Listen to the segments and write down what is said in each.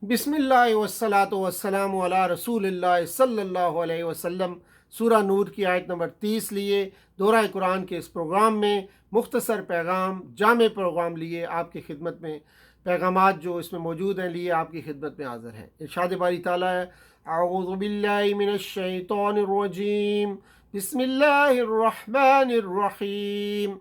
بسم اللہ والصلاۃ والسلام علی رسول اللہ صلی اللہ علیہ وسلم۔ سورہ نور کی آیت نمبر 30 لیے دورہ قرآن کے اس پروگرام میں مختصر پیغام، جامع پروگرام لیے آپ کی خدمت میں پیغامات جو اس میں موجود ہیں لیے آپ کی خدمت میں حاضر ہیں۔ ارشاد باری تعالیٰ ہے، اعوذ باللہ من الشیطان الرجیم، بسم اللہ الرحمن الرحیم،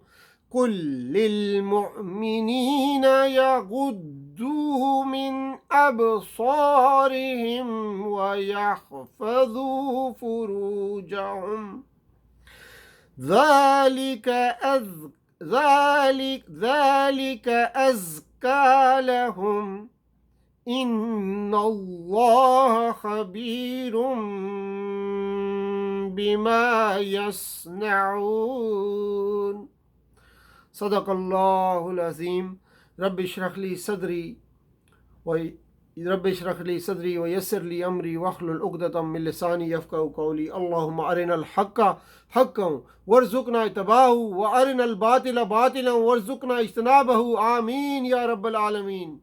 قل للمؤمنین یغضوا من أبصارهم ويحفظوا فروجهم ذلك أزكى لهم إن الله خبير بما يصنعون۔ صدق اللہ العظیم۔ رب اشرح لي صدری ویسر لی امری واحلل عقدۃ من لسانی یفقهوا قولی۔ اللهم ارنا الحق حقا وارزقنا اتباعه وارنا الباطل باطلا وارزقنا اجتنابه، آمین یا رب العالمین۔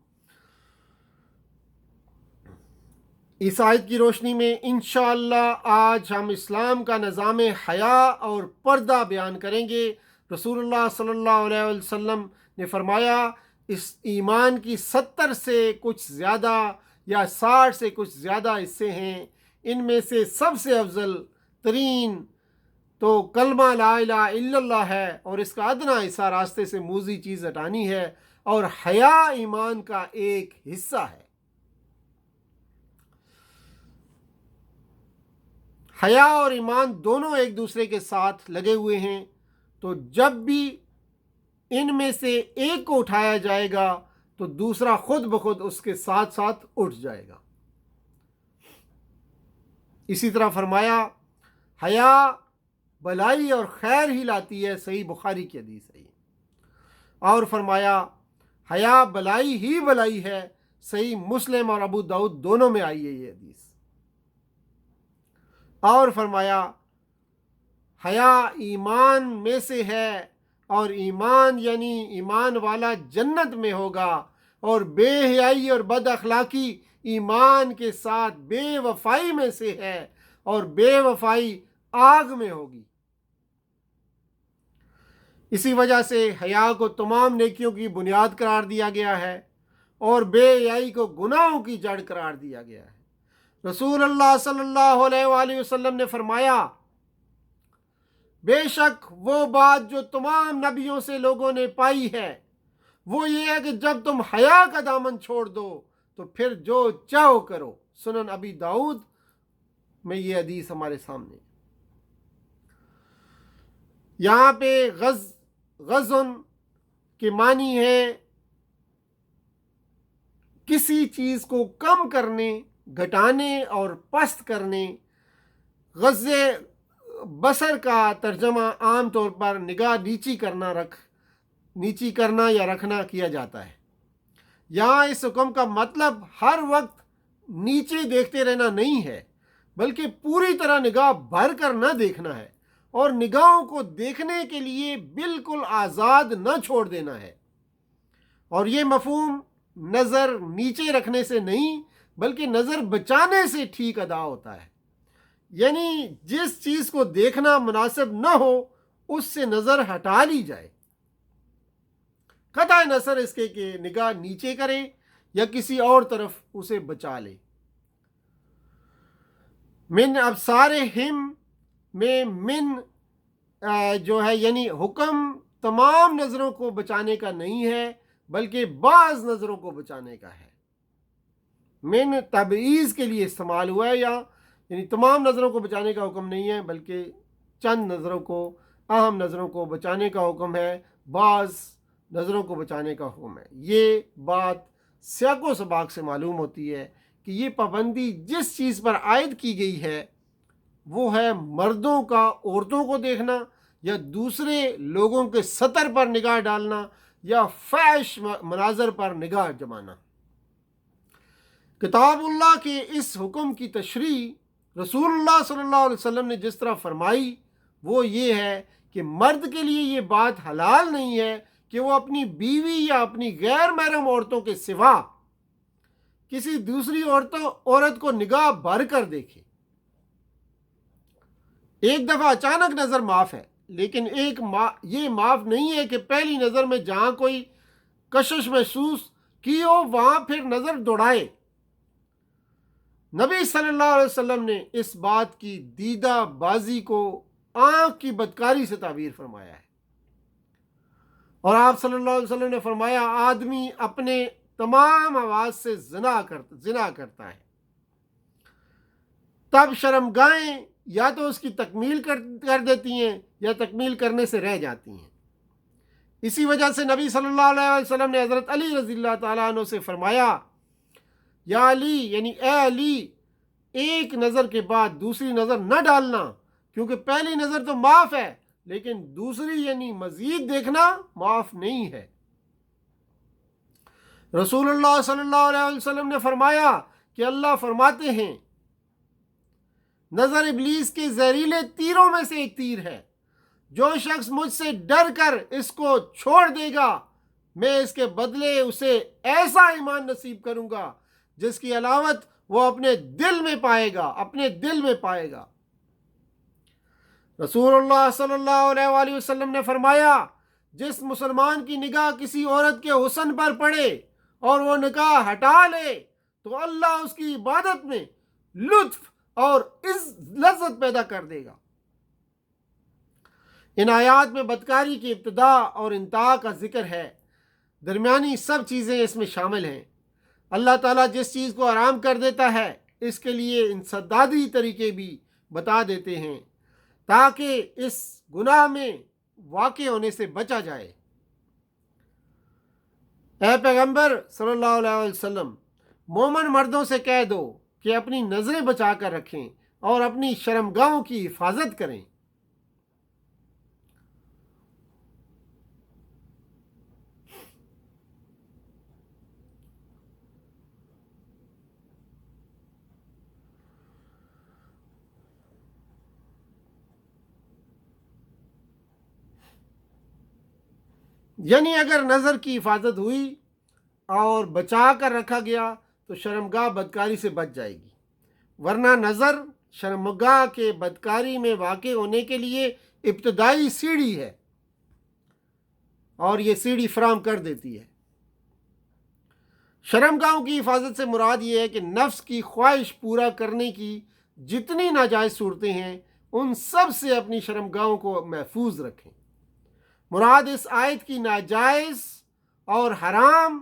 اس آیت کی روشنی میں انشاءاللہ آج ہم اسلام کا نظام حیا اور پردہ بیان کریں گے۔ رسول اللہ صلی اللہ علیہ وسلم نے فرمایا، اس ایمان کی 70 سے کچھ زیادہ یا 60 سے کچھ زیادہ حصے ہیں، ان میں سے سب سے افضل ترین تو کلمہ لا الہ الا اللہ ہے، اور اس کا ادنا حصہ راستے سے موذی چیز ہٹانی ہے، اور حیا ایمان کا ایک حصہ ہے۔ حیا اور ایمان دونوں ایک دوسرے کے ساتھ لگے ہوئے ہیں، تو جب بھی ان میں سے ایک کو اٹھایا جائے گا تو دوسرا خود بخود اس کے ساتھ ساتھ اٹھ جائے گا۔ اسی طرح فرمایا، حیا بلائی اور خیر ہی لاتی ہے، صحیح بخاری کی حدیث ہے۔ اور فرمایا، حیا بلائی ہی بلائی ہے، صحیح مسلم اور ابو داؤد دونوں میں آئی ہے یہ حدیث۔ اور فرمایا، حیا ایمان میں سے ہے، اور ایمان یعنی ایمان والا جنت میں ہوگا، اور بے حیائی اور بد اخلاقی ایمان کے ساتھ بے وفائی میں سے ہے، اور بے وفائی آگ میں ہوگی۔ اسی وجہ سے حیا کو تمام نیکیوں کی بنیاد قرار دیا گیا ہے، اور بے حیائی کو گناہوں کی جڑ قرار دیا گیا ہے۔ رسول اللہ صلی اللہ علیہ وآلہ وسلم نے فرمایا، بے شک وہ بات جو تمام نبیوں سے لوگوں نے پائی ہے وہ یہ ہے کہ جب تم حیا کا دامن چھوڑ دو تو پھر جو چاہو کرو۔ سنن ابی داؤد میں یہ حدیث ہمارے سامنے۔ یہاں پہ غضن کے معنی ہے کسی چیز کو کم کرنے، گھٹانے اور پست کرنے۔ غض بصر کا ترجمہ عام طور پر نگاہ نیچی کرنا یا رکھنا کیا جاتا ہے۔ یہاں اس حکم کا مطلب ہر وقت نیچے دیکھتے رہنا نہیں ہے، بلکہ پوری طرح نگاہ بھر کر نہ دیکھنا ہے، اور نگاہوں کو دیکھنے کے لیے بالکل آزاد نہ چھوڑ دینا ہے۔ اور یہ مفہوم نظر نیچے رکھنے سے نہیں بلکہ نظر بچانے سے ٹھیک ادا ہوتا ہے، یعنی جس چیز کو دیکھنا مناسب نہ ہو اس سے نظر ہٹا لی جائے۔ قطع نظر اس کے کہ نگاہ نیچے کرے یا کسی اور طرف اسے بچا لے۔ من ابصارہم میں من جو ہے یعنی حکم تمام نظروں کو بچانے کا نہیں ہے بلکہ بعض نظروں کو بچانے کا ہے۔ من تبعیض کے لیے استعمال ہوا ہے، یعنی تمام نظروں کو بچانے کا حکم نہیں ہے بلکہ چند نظروں کو، اہم نظروں کو بچانے کا حکم ہے، بعض نظروں کو بچانے کا حکم ہے۔ یہ بات سیاق و سباق سے معلوم ہوتی ہے کہ یہ پابندی جس چیز پر عائد کی گئی ہے وہ ہے مردوں کا عورتوں کو دیکھنا، یا دوسرے لوگوں کے سطر پر نگاہ ڈالنا، یا فحش مناظر پر نگاہ جمانا۔ کتاب اللہ کے اس حکم کی تشریح رسول اللہ صلی اللہ علیہ وسلم نے جس طرح فرمائی وہ یہ ہے کہ مرد کے لیے یہ بات حلال نہیں ہے کہ وہ اپنی بیوی یا اپنی غیر محرم عورتوں کے سوا کسی دوسری عورت کو نگاہ بھر کر دیکھے۔ ایک دفعہ اچانک نظر معاف ہے، لیکن یہ معاف نہیں ہے کہ پہلی نظر میں جہاں کوئی کشش محسوس کی ہو وہاں پھر نظر دوڑائے۔ نبی صلی اللہ علیہ وسلم نے اس بات کی دیدہ بازی کو آنکھ کی بدکاری سے تعبیر فرمایا ہے، اور آپ صلی اللہ علیہ وسلم نے فرمایا آدمی اپنے تمام آواز سے زنا کرتا ہے، تب شرمگاہیں یا تو اس کی تکمیل کر دیتی ہیں یا تکمیل کرنے سے رہ جاتی ہیں۔ اسی وجہ سے نبی صلی اللہ علیہ وسلم نے حضرت علی رضی اللہ تعالیٰ عنہ سے فرمایا یا علی، یعنی اے علی، ایک نظر کے بعد دوسری نظر نہ ڈالنا، کیونکہ پہلی نظر تو معاف ہے لیکن دوسری یعنی مزید دیکھنا معاف نہیں ہے۔ رسول اللہ صلی اللہ علیہ وسلم نے فرمایا کہ اللہ فرماتے ہیں نظر ابلیس کے زہریلے تیروں میں سے ایک تیر ہے، جو شخص مجھ سے ڈر کر اس کو چھوڑ دے گا میں اس کے بدلے اسے ایسا ایمان نصیب کروں گا جس کی علامت وہ اپنے دل میں پائے گا۔ رسول اللہ صلی اللہ علیہ وآلہ وسلم نے فرمایا جس مسلمان کی نگاہ کسی عورت کے حسن پر پڑے اور وہ نگاہ ہٹا لے تو اللہ اس کی عبادت میں لطف اور لذت پیدا کر دے گا۔ ان آیات میں بدکاری کی ابتدا اور انتہا کا ذکر ہے، درمیانی سب چیزیں اس میں شامل ہیں۔ اللہ تعالیٰ جس چیز کو حرام کر دیتا ہے اس کے لیے انسدادی طریقے بھی بتا دیتے ہیں تاکہ اس گناہ میں واقع ہونے سے بچا جائے۔ اے پیغمبر صلی اللہ علیہ وسلم، مومن مردوں سے کہہ دو کہ اپنی نظریں بچا کر رکھیں اور اپنی شرمگاہوں کی حفاظت کریں۔ یعنی اگر نظر کی حفاظت ہوئی اور بچا کر رکھا گیا تو شرمگاہ بدکاری سے بچ جائے گی، ورنہ نظر شرمگاہ کے بدکاری میں واقع ہونے کے لیے ابتدائی سیڑھی ہے اور یہ سیڑھی فراہم کر دیتی ہے۔ شرمگاہوں کی حفاظت سے مراد یہ ہے کہ نفس کی خواہش پورا کرنے کی جتنی ناجائز صورتیں ہیں ان سب سے اپنی شرمگاہوں کو محفوظ رکھیں۔ مراد اس آیت کی ناجائز اور حرام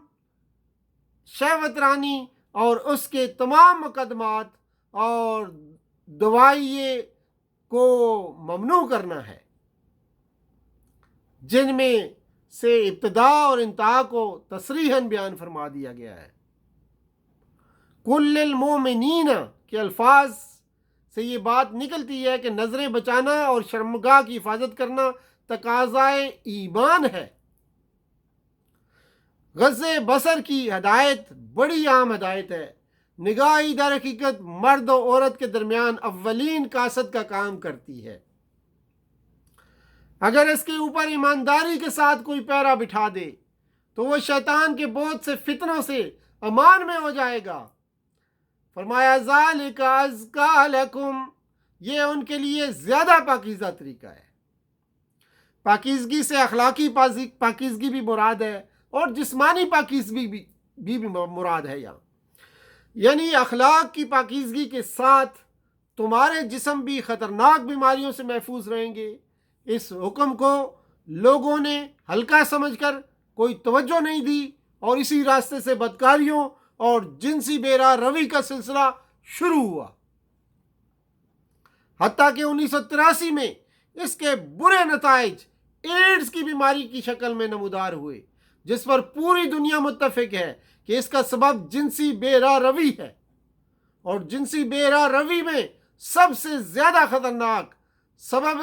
شہوت رانی اور اس کے تمام مقدمات اور دوائیے کو ممنوع کرنا ہے، جن میں سے ابتدا اور انتہا کو تصریحاً بیان فرما دیا گیا ہے۔ کل المومنین کے الفاظ سے یہ بات نکلتی ہے کہ نظریں بچانا اور شرمگاہ کی حفاظت کرنا تقاضائے ایمان ہے۔ غض بصر کی ہدایت بڑی عام ہدایت ہے۔ نگاہ در حقیقت مرد و عورت کے درمیان اولین کاسد کا کام کرتی ہے۔ اگر اس کے اوپر ایمانداری کے ساتھ کوئی پیرا بٹھا دے تو وہ شیطان کے بہت سے فتنوں سے امان میں ہو جائے گا۔ فرمایا ذالک ازکی لکم، یہ ان کے لیے زیادہ پاکیزہ طریقہ ہے۔ پاکیزگی سے اخلاقی پاکیزگی بھی مراد ہے اور جسمانی پاکیزگی بھی مراد ہے یہاں، یعنی اخلاق کی پاکیزگی کے ساتھ تمہارے جسم بھی خطرناک بیماریوں سے محفوظ رہیں گے۔ اس حکم کو لوگوں نے ہلکا سمجھ کر کوئی توجہ نہیں دی اور اسی راستے سے بدکاریوں اور جنسی بے راہ روی کا سلسلہ شروع ہوا، حتیٰ کہ 1983 میں اس کے برے نتائج ایڈز کی بیماری کی شکل میں نمودار ہوئے، جس پر پوری دنیا متفق ہے کہ اس کا سبب جنسی بے راہ روی ہے، اور جنسی بے راہ روی میں سب سے زیادہ خطرناک سبب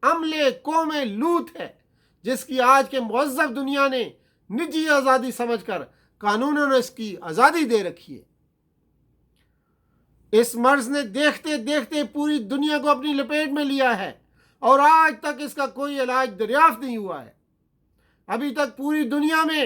عمل قوم لوط ہے، جس کی آج کے مہذب دنیا نے نجی آزادی سمجھ کر قانونوں نے اس کی آزادی دے رکھی ہے۔ اس مرض نے دیکھتے دیکھتے پوری دنیا کو اپنی لپیٹ میں لیا ہے اور آج تک اس کا کوئی علاج دریافت نہیں ہوا ہے۔ ابھی تک پوری دنیا میں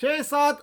6-7